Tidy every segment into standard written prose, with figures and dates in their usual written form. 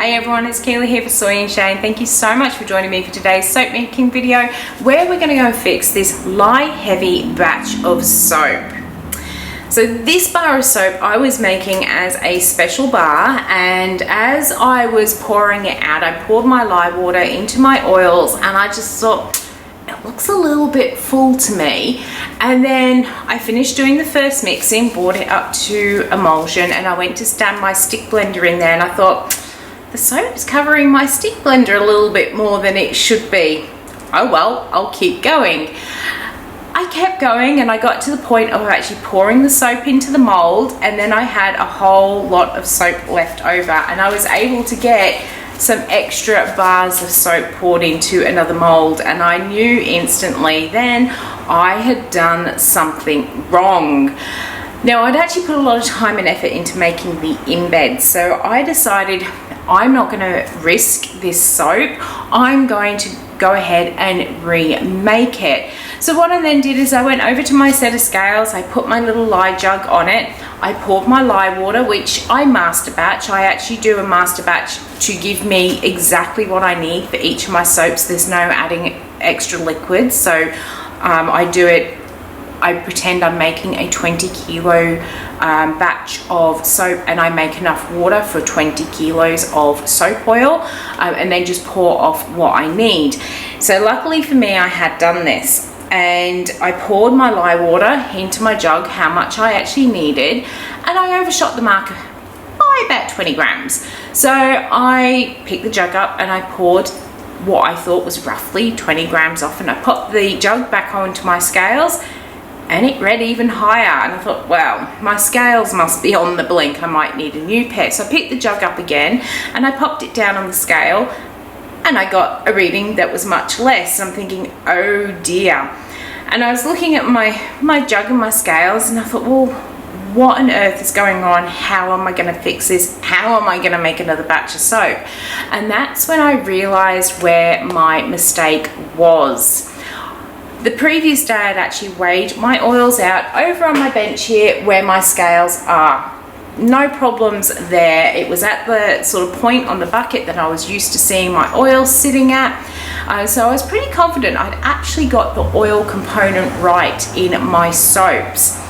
Hey everyone, it's Keely here for Soy and Shea, and thank you so much for joining me for today's soap making video where we're going to go and fix this Lye Heavy batch of soap. So this bar of soap I was making as a special bar, and as I was pouring it out, I poured my lye water into my oils and I just thought, it looks a little bit full to me. And then I finished doing the first mixing, brought it up to emulsion, and I went to stand my stick blender in there and I thought, the soap's covering my stick blender a little bit more than it should be. Oh well, I'll keep going. I kept going and I got to the point of actually pouring the soap into the mold, and then I had a whole lot of soap left over, and I was able to get some extra bars of soap poured into another mold, and I knew instantly then I had done something wrong. Now, I'd actually put a lot of time and effort into making the embed, so I decided I'm not going to risk this soap. I'm going to go ahead and remake it. So what I then did is I went over to my set of scales, I put my little lye jug on it, I poured my lye water, which I master batch. I actually do a master batch to give me exactly what I need for each of my soaps. There's no adding extra liquids, so I pretend I'm making a 20 kilo batch of soap, and I make enough water for 20 kilos of soap oil, and then just pour off what I need. So luckily for me, I had done this, and I poured my lye water into my jug, how much I actually needed, and I overshot the mark by about 20 grams. So I picked the jug up and I poured what I thought was roughly 20 grams off, and I popped the jug back onto my scales, and it read even higher, and I thought, well, my scales must be on the blink, I might need a new pair. So I picked the jug up again and I popped it down on the scale, and I got a reading that was much less. I'm thinking, oh dear. And I was looking at my jug and my scales, and I thought, well, what on earth is going on? How am I going to fix this? How am I going to make another batch of soap? And that's when I realized where my mistake was. The previous day I'd actually weighed my oils out over on my bench here where my scales are. No problems there. It was at the sort of point on the bucket that I was used to seeing my oil sitting at. So I was pretty confident I'd actually got the oil component right in my soaps.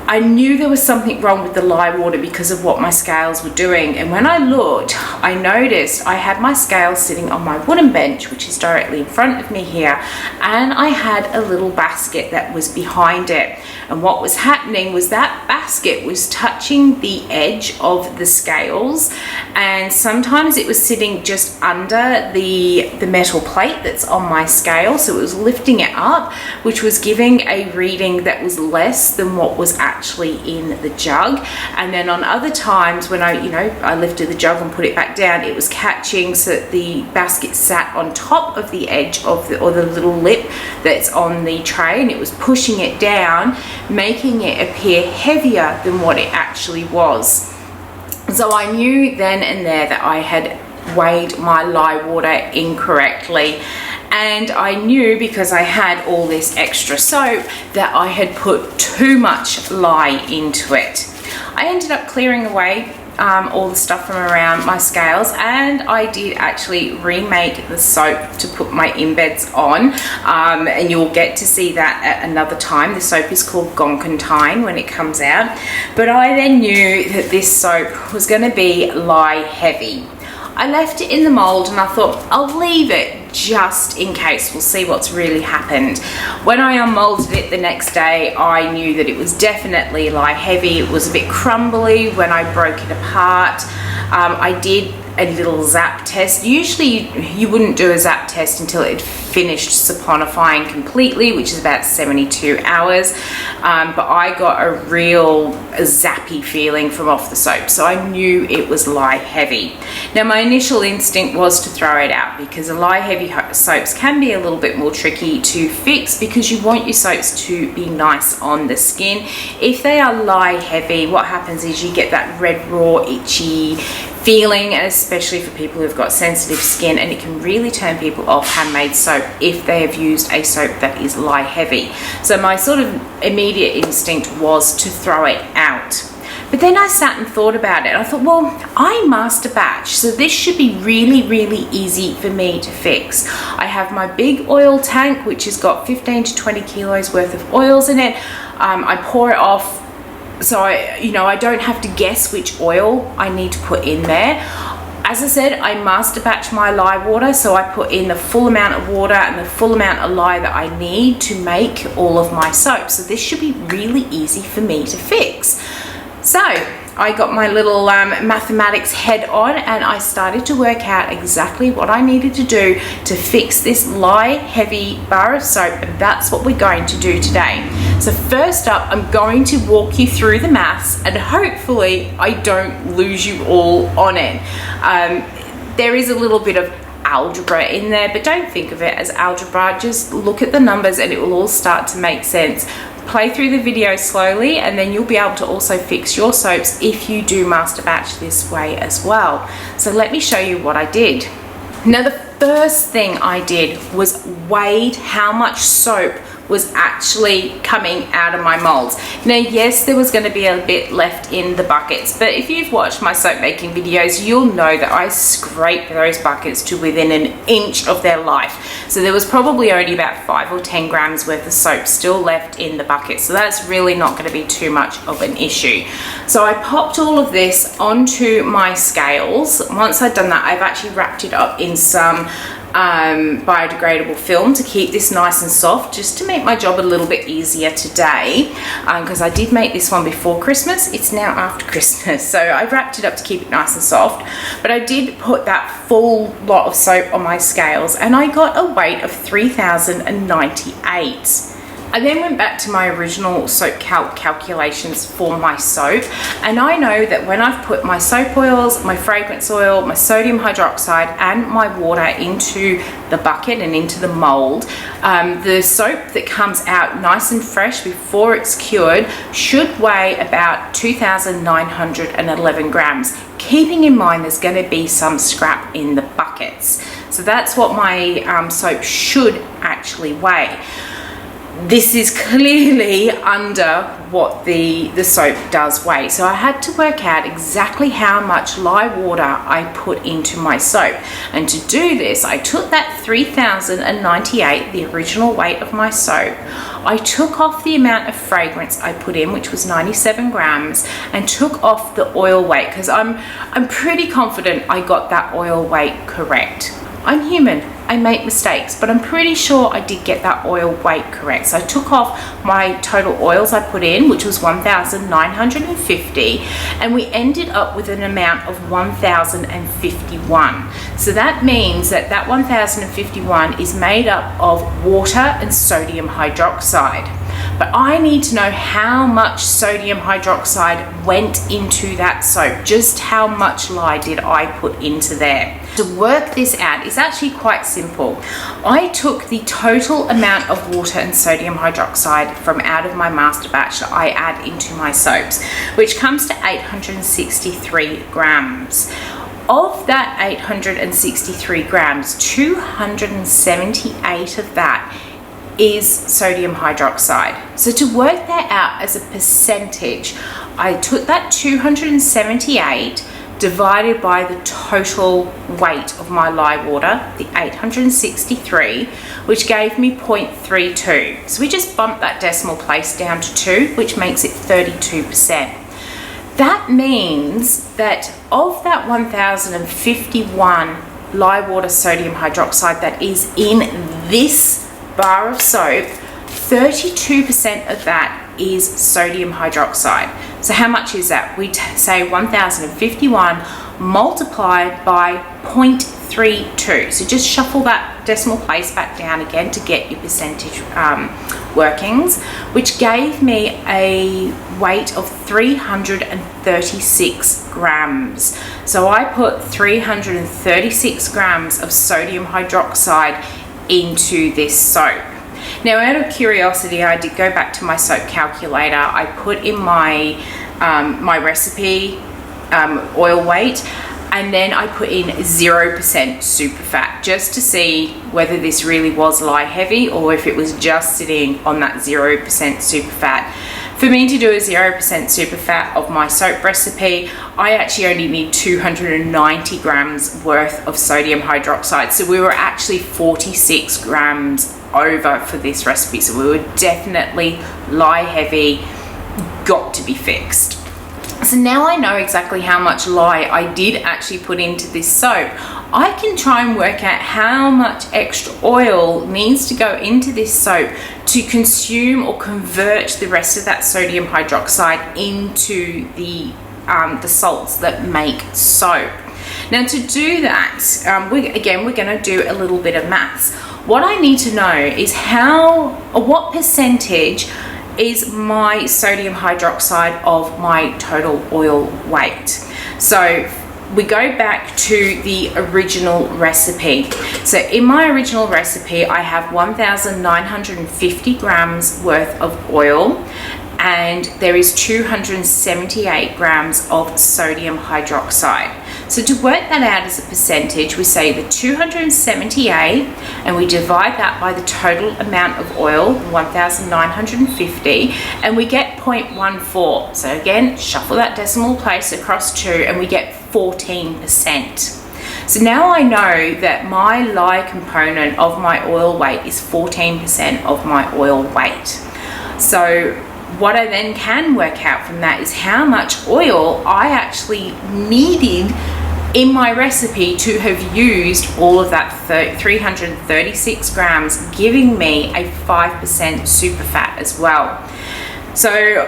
I knew there was something wrong with the lye water because of what my scales were doing, and when I looked, I noticed I had my scales sitting on my wooden bench, which is directly in front of me here, and I had a little basket that was behind it. And what was happening was that basket was touching the edge of the scales, and sometimes it was sitting just under the metal plate that's on my scale, so it was lifting it up, which was giving a reading that was less than what was actually in the jug. And then on other times when I lifted the jug and put it back down, it was catching, so that the basket sat on top of the edge of the little lip that's on the tray, and it was pushing it down, making it appear heavier than what it actually was. So I knew then and there that I had weighed my lye water incorrectly. And I knew, because I had all this extra soap, that I had put too much lye into it. I ended up clearing away all the stuff from around my scales, and I did actually remake the soap to put my embeds on, and you'll get to see that at another time. The soap is called Gonkantine when it comes out, but I then knew that this soap was going to be lye heavy. I left it in the mold and I thought, I'll leave it just in case, we'll see what's really happened. When I unmolded it the next day, I knew that it was definitely lye heavy. It was a bit crumbly when I broke it apart. I did a little zap test. Usually you wouldn't do a zap test until it finished saponifying completely, which is about 72 hours, but I got a real zappy feeling from off the soap, so I knew it was lye heavy. Now my initial instinct was to throw it out, because the lye heavy soaps can be a little bit more tricky to fix, because you want your soaps to be nice on the skin. If they are lye heavy, what happens is you get that red, raw, itchy feeling, and especially for people who've got sensitive skin, and it can really turn people off handmade soap if they have used a soap that is lye heavy. So my sort of immediate instinct was to throw it out. But then I sat and thought about it. I thought, well, I master batch, so this should be really, really easy for me to fix. I have my big oil tank, which has got 15 to 20 kilos worth of oils in it. I pour it off, so I don't have to guess which oil I need to put in there. As I said, I master batch my lye water, so I put in the full amount of water and the full amount of lye that I need to make all of my soap. So this should be really easy for me to fix. So I got my little mathematics head on, and I started to work out exactly what I needed to do to fix this Lye Heavy bar of soap, and that's what we're going to do today. So first up, I'm going to walk you through the maths, and hopefully I don't lose you all on it. There is a little bit of algebra in there, but don't think of it as algebra. Just look at the numbers and it will all start to make sense. Play through the video slowly, and then you'll be able to also fix your soaps if you do master batch this way as well. So let me show you what I did. Now, the first thing I did was weighed how much soap was actually coming out of my molds. Now, yes, there was going to be a bit left in the buckets, but if you've watched my soap making videos, you'll know that I scrape those buckets to within an inch of their life. So there was probably only about 5 or 10 grams worth of soap still left in the bucket. So that's really not going to be too much of an issue. So I popped all of this onto my scales. Once I'd done that, I've actually wrapped it up in some biodegradable film to keep this nice and soft, just to make my job a little bit easier today, because I did make this one before Christmas. It's now after Christmas, so I wrapped it up to keep it nice and soft. But I did put that full lot of soap on my scales, and I got a weight of 3,098. I then went back to my original soap calculations for my soap, and I know that when I've put my soap oils, my fragrance oil, my sodium hydroxide and my water into the bucket and into the mold, the soap that comes out nice and fresh before it's cured should weigh about 2,911 grams, keeping in mind there's going to be some scrap in the buckets. So that's what my soap should actually weigh. This is clearly under what the soap does weigh. So I had to work out exactly how much lye water I put into my soap. And to do this, I took that 3,098, the original weight of my soap. I took off the amount of fragrance I put in, which was 97 grams, and took off the oil weight, because I'm pretty confident I got that oil weight correct. I'm human, I make mistakes, but I'm pretty sure I did get that oil weight correct. So I took off my total oils I put in, which was 1,950, and we ended up with an amount of 1,051. So that means that 1,051 is made up of water and sodium hydroxide. But I need to know how much sodium hydroxide went into that soap. Just how much lye did I put into there? To work this out is actually quite simple. I took the total amount of water and sodium hydroxide from out of my master batch that I add into my soaps, which comes to 863 grams. Of that 863 grams, 278 of that is sodium hydroxide. So to work that out as a percentage, I took that 278 divided by the total weight of my lye water, the 863, which gave me 0.32. So we just bumped that decimal place down to 2, which makes it 32%. That means that of that 1,051 lye water sodium hydroxide that is in this bar of soap, 32% of that is sodium hydroxide. So how much is that? We say 1,051 multiplied by 0.32. So just shuffle that decimal place back down again to get your percentage workings, which gave me a weight of 336 grams. So I put 336 grams of sodium hydroxide into this soap. Now, out of curiosity, I did go back to my soap calculator. I put in my my recipe oil weight, and then I put in 0% super fat, just to see whether this really was lye heavy or if it was just sitting on that 0% super fat. For me to do a 0% super fat of my soap recipe, I actually only need 290 grams worth of sodium hydroxide. So we were actually 46 grams over for this recipe. So we were definitely lye heavy, got to be fixed. So now I know exactly how much lye I did actually put into this soap. I can try and work out how much extra oil needs to go into this soap to consume or convert the rest of that sodium hydroxide into the salts that make soap. Now to do that, we're going to do a little bit of maths. What I need to know is what percentage is my sodium hydroxide of my total oil weight. So we go back to the original recipe. So in my original recipe, I have 1,950 grams worth of oil, and there is 278 grams of sodium hydroxide. So to work that out as a percentage, we say the 278 and we divide that by the total amount of oil, 1,950, and we get 0.14. So again, shuffle that decimal place across 2 and we get 14%. So now I know that my lye component of my oil weight is 14% of my oil weight. So what I then can work out from that is how much oil I actually needed in my recipe to have used all of that 336 grams, giving me a 5% super fat as well. So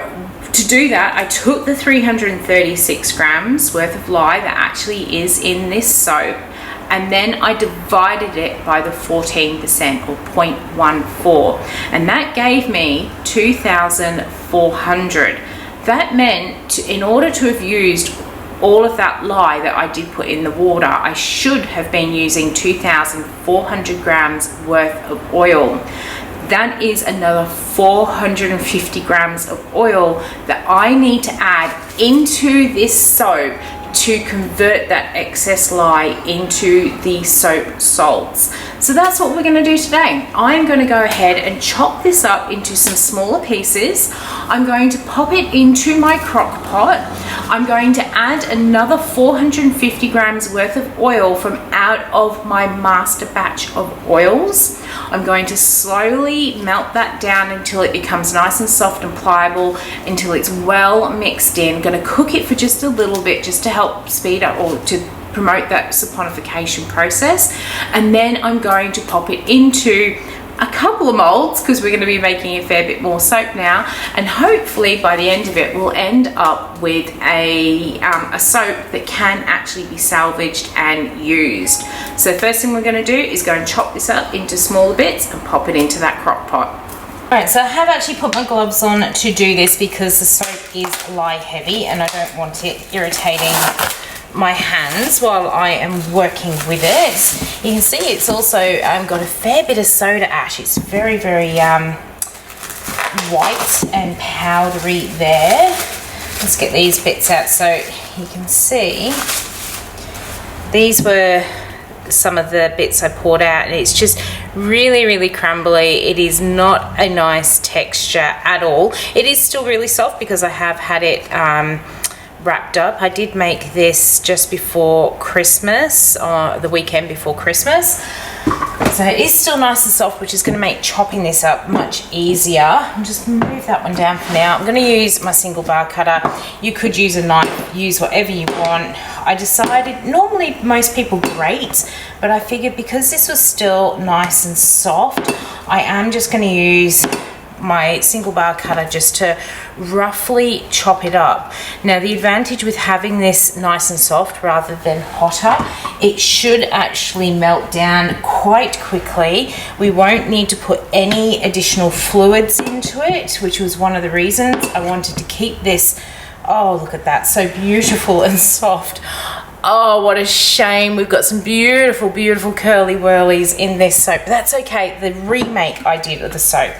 to do that, I took the 336 grams worth of lye that actually is in this soap, and then I divided it by the 14% or 0.14, and that gave me 2,400. That meant in order to have used all of that lye that I did put in the water, I should have been using 2,400 grams worth of oil. That is another 450 grams of oil that I need to add into this soap to convert that excess lye into the soap salts. So that's what we're going to do today. I'm going to go ahead and chop this up into some smaller pieces. I'm going to pop it into my crock pot. I'm going to add another 450 grams worth of oil from out of my master batch of oils. I'm going to slowly melt that down until it becomes nice and soft and pliable, until it's well mixed in. I'm going to cook it for just a little bit just to help speed up or to promote that saponification process, and then I'm going to pop it into a couple of molds because we're going to be making a fair bit more soap now, and hopefully by the end of it we'll end up with a soap that can actually be salvaged and used. So the first thing we're going to do is go and chop this up into smaller bits and pop it into that crock pot. Alright, so I have actually put my gloves on to do this because the soap is lye heavy and I don't want it irritating my hands while I am working with it. You can see it's also got a fair bit of soda ash. It's very, very white and powdery there. Let's get these bits out so you can see. These were some of the bits I poured out, and it's just really, really crumbly. It is not a nice texture at all. It is still really soft because I have had it wrapped up. I did make this just before Christmas, or the weekend before Christmas, so it is still nice and soft, which is going to make chopping this up much easier. I'll just move that one down for now. I'm going to use my single bar cutter. You could use a knife, use whatever you want. I decided, normally most people grate, but I figured because this was still nice and soft, I am just going to use my single bar cutter just to roughly chop it up. Now the advantage with having this nice and soft rather than hotter, it should actually melt down quite quickly. We won't need to put any additional fluids into it, which was one of the reasons I wanted to keep this. Oh, look at that, so beautiful and soft. Oh, what a shame. We've got some beautiful, beautiful curly whirlies in this soap, but that's okay. The remake I did of the soap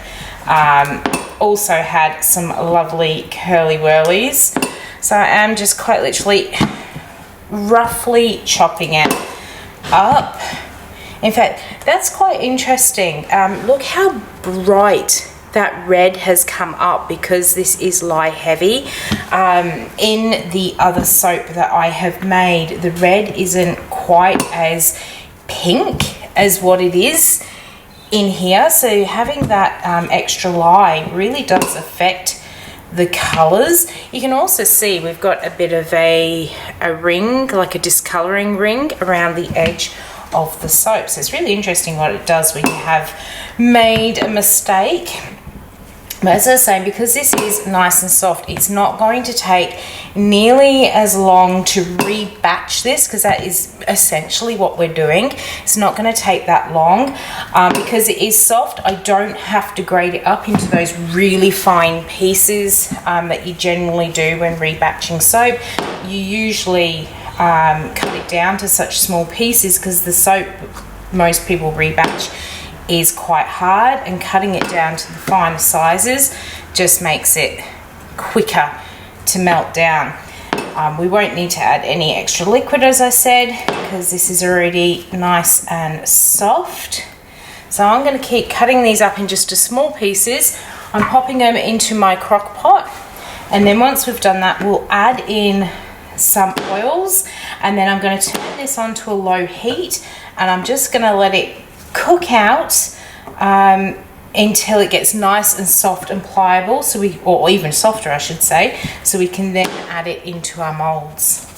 also had some lovely curly whirlies. So I am just quite literally roughly chopping it up. In fact, that's quite interesting. Look how bright that red has come up because this is Lye Heavy. In the other soap that I have made, the red isn't quite as pink as what it is in here, so having that extra lye really does affect the colors. You can also see we've got a bit of a ring, like a discoloring ring around the edge of the soap. So it's really interesting what it does when you have made a mistake. But as I was saying, because this is nice and soft, it's not going to take nearly as long to rebatch this, because that is essentially what we're doing. It's not going to take that long. Because it is soft, I don't have to grate it up into those really fine pieces that you generally do when rebatching soap. You usually cut it down to such small pieces because the soap most people rebatch is quite hard, and cutting it down to the finer sizes just makes it quicker to melt down. We won't need to add any extra liquid, as I said, because this is already nice and soft. So I'm going to keep cutting these up in just small pieces. I'm popping them into my crock pot, and then once we've done that, we'll add in some oils, and then I'm going to turn this onto a low heat, and I'm just going to let it cook out until it gets nice and soft and pliable, or even softer I should say, so we can then add it into our molds.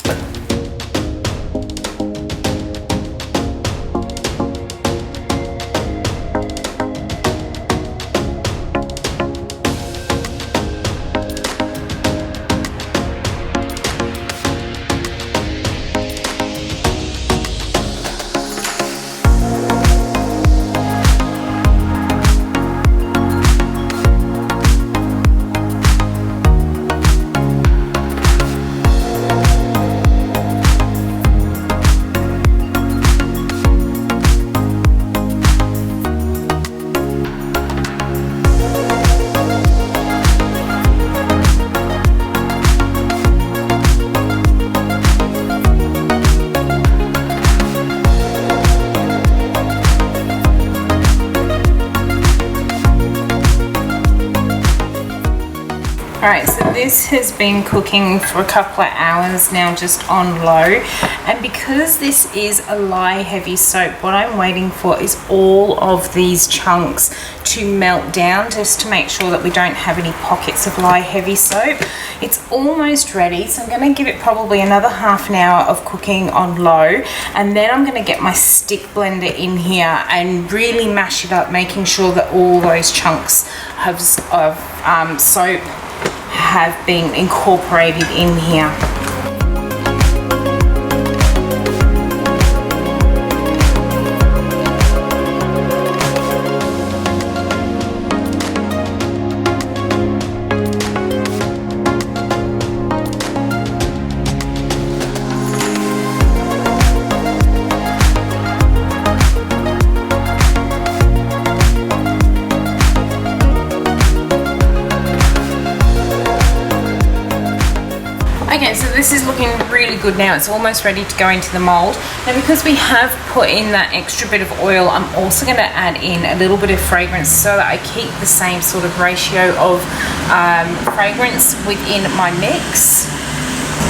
Alright, so this has been cooking for a couple of hours now, just on low, and because this is a Lye Heavy Soap, what I'm waiting for is all of these chunks to melt down, just to make sure that we don't have any pockets of Lye Heavy Soap. It's almost ready, so I'm going to give it probably another half an hour of cooking on low, and then I'm going to get my stick blender in here and really mash it up, making sure that all those chunks of soap have been incorporated in here. Okay, so this is looking really good now. It's almost ready to go into the mold. Now, because we have put in that extra bit of oil, I'm also going to add in a little bit of fragrance so that I keep the same sort of ratio of fragrance within my mix.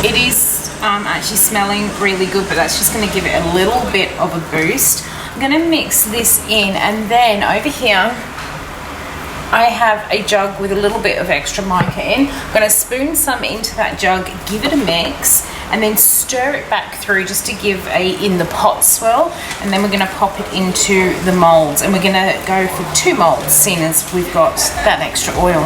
It is actually smelling really good, but that's just going to give it a little bit of a boost. I'm going to mix this in, and then over here I have a jug with a little bit of extra mica in. I'm going to spoon some into that jug, give it a mix, and then stir it back through just to give a in the pot swirl, and then we're going to pop it into the molds, and we're going to go for 2 molds, seeing as we've got that extra oil.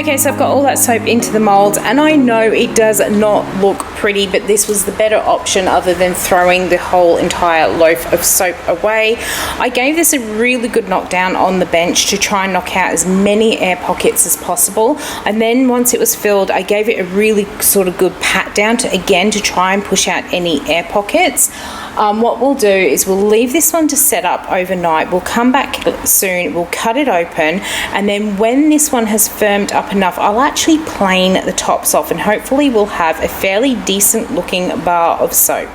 Okay, so I've got all that soap into the mold, and I know it does not look pretty, but this was the better option other than throwing the whole entire loaf of soap away. I gave this a really good knockdown on the bench to try and knock out as many air pockets as possible, and then once it was filled, I gave it a really sort of good pat down to try and push out any air pockets. What we'll do is we'll leave this one to set up overnight. We'll come back soon, we'll cut it open, and then when this one has firmed up enough, I'll actually plane the tops off, and hopefully we'll have a fairly decent looking bar of soap.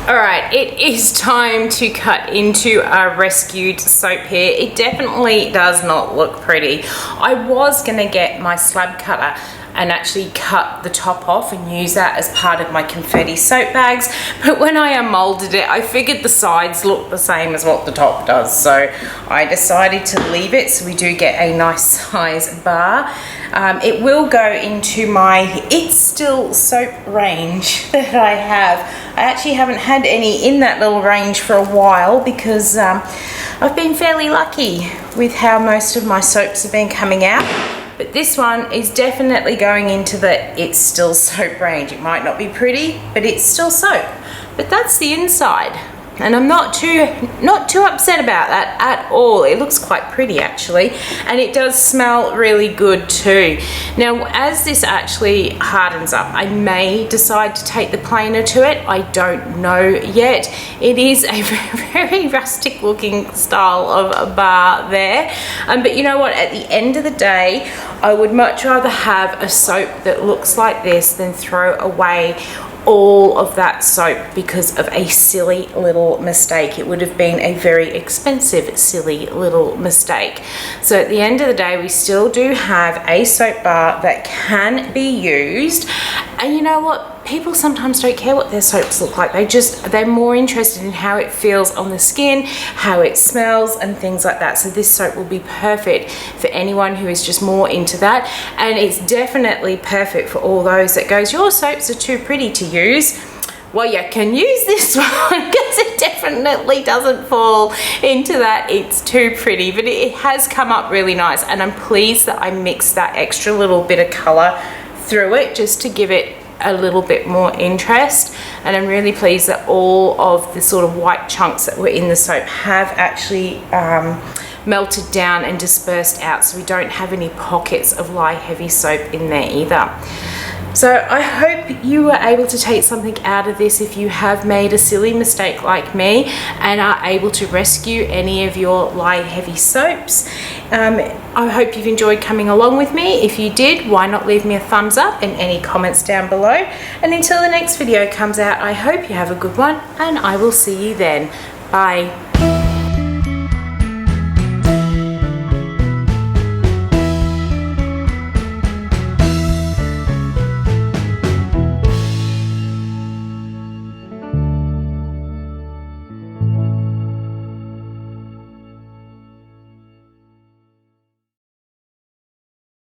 Alright, it is time to cut into our rescued soap here. It definitely does not look pretty. I was going to get my slab cutter and actually cut the top off and use that as part of my confetti soap bags, but when I unmolded it, I figured the sides look the same as what the top does, so I decided to leave it so we do get a nice size bar. It will go into my It's Still soap range that I have. I actually haven't had any in that little range for a while because I've been fairly lucky with how most of my soaps have been coming out. But this one is definitely going into the It's Still soap range. It might not be pretty, but it's still soap. But that's the inside. And I'm not too upset about that at all. It looks quite pretty actually, and it does smell really good too. Now as this actually hardens up, I may decide to take the planer to it. I don't know yet. It is a very rustic looking style of a bar there, but you know what, at the end of the day I would much rather have a soap that looks like this than throw away all of that soap because of a silly little mistake. It would have been a very expensive silly little mistake. So at the end of the day, we still do have a soap bar that can be used, and you know what, people sometimes don't care what their soaps look like. They're more interested in how it feels on the skin, how it smells and things like that. So this soap will be perfect for anyone who is just more into that, and it's definitely perfect for all those that goes, your soaps are too pretty to use. Well, you can use this one because it definitely doesn't fall into that it's too pretty, but it has come up really nice, and I'm pleased that I mixed that extra little bit of color through it just to give it a little bit more interest. And I'm really pleased that all of the sort of white chunks that were in the soap have actually melted down and dispersed out, so we don't have any pockets of Lye Heavy Soap in there either. So I hope you were able to take something out of this if you have made a silly mistake like me and are able to rescue any of your Lye Heavy soaps. I hope you've enjoyed coming along with me. If you did, why not leave me a thumbs up and any comments down below. And until the next video comes out, I hope you have a good one, and I will see you then. Bye.